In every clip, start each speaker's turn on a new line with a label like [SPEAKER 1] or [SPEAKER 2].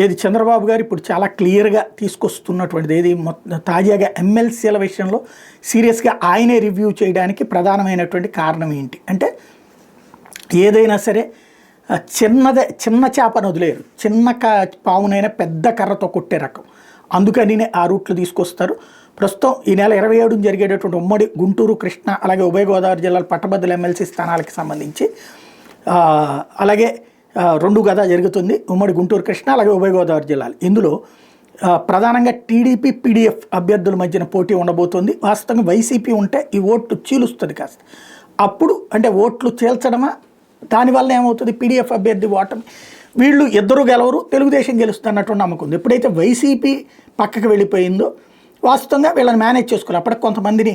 [SPEAKER 1] ఏది చంద్రబాబు గారు ఇప్పుడు చాలా క్లియర్గా తీసుకొస్తున్నటువంటిది ఏది తాజాగా ఎమ్మెల్సీల విషయంలో సీరియస్గా ఆయనే రివ్యూ చేయడానికి ప్రధానమైనటువంటి కారణం ఏంటి అంటే, ఏదైనా సరే చిన్న చేపను వదిలేరు, చిన్న పావునైనా పెద్ద కర్రతో కొట్టే రకం, అందుకని ఆ రూట్లు తీసుకొస్తారు. ప్రస్తుతం ఈ నెల 27 జరిగేటటువంటి ఉమ్మడి గుంటూరు, కృష్ణా అలాగే ఉభయ గోదావరి జిల్లాల పట్టభద్రుల ఎమ్మెల్సీ స్థానాలకు సంబంధించి అలాగే 2 గదా జరుగుతుంది, ఉమ్మడి గుంటూరు, కృష్ణా అలాగే ఉభయ గోదావరి జిల్లాలు. ఇందులో ప్రధానంగా టీడీపీ, పీడీఎఫ్ అభ్యర్థుల మధ్యన పోటీ ఉండబోతోంది. వాస్తవంగా వైసీపీ ఉంటే ఈ ఓట్లు చీలుస్తుంది కాస్త, అప్పుడు అంటే ఓట్లు చీల్చడమా, దానివల్ల ఏమవుతుంది పీడీఎఫ్ అభ్యర్థి ఓటమి, వీళ్ళు ఇద్దరు గెలవరు, తెలుగుదేశం గెలుస్తున్నటువంటి నమ్మకం ఉంది. ఎప్పుడైతే వైసీపీ పక్కకు వెళ్ళిపోయిందో వాస్తవంగా వీళ్ళని మేనేజ్ చేసుకోవాలి. అప్పటికి కొంతమందిని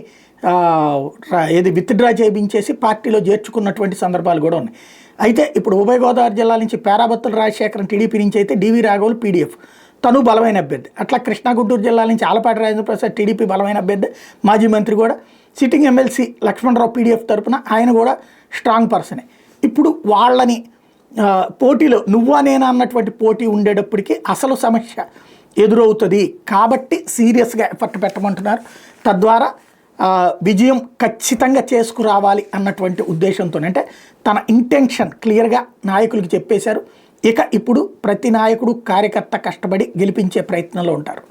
[SPEAKER 1] ఏది విత్డ్రా చేయించేసి పార్టీలో చేర్చుకున్నటువంటి సందర్భాలు కూడా ఉన్నాయి. అయితే ఇప్పుడు ఉభయ గోదావరి జిల్లా నుంచి పేరాబత్తుల రాజశేఖరన్ టీడీపీ నుంచి అయితే డివి రాఘవులు పీడీఎఫ్, తను బలమైన అభ్యర్థి. అట్లా కృష్ణా గుంటూరు జిల్లా నుంచి ఆలపాటి రాజేంద్ర ప్రసాద్ టీడీపీ బలమైన అభ్యర్థి, మాజీ మంత్రి కూడా, సిట్టింగ్ ఎమ్మెల్సీ లక్ష్మణరావు పీడీఎఫ్ తరపున ఆయన కూడా స్ట్రాంగ్ పర్సనే. ఇప్పుడు వాళ్ళని పోటీలో నువ్వా నేనా అన్నటువంటి పోటీ ఉండేటప్పటికీ అసలు సమస్య ఎదురవుతుంది కాబట్టి సీరియస్గా ఎఫర్ట్ పెట్టమంటున్నారు. తద్వారా విజయం ఖచ్చితంగా చేసుకురావాలి అన్నటువంటి ఉద్దేశంతో, అంటే తన ఇంటెన్షన్ క్లియర్గా నాయకులకి చెప్పేశారు. ఇక ఇప్పుడు ప్రతి నాయకుడు, కార్యకర్త కష్టపడి గెలిపించే ప్రయత్నంలో ఉంటారు.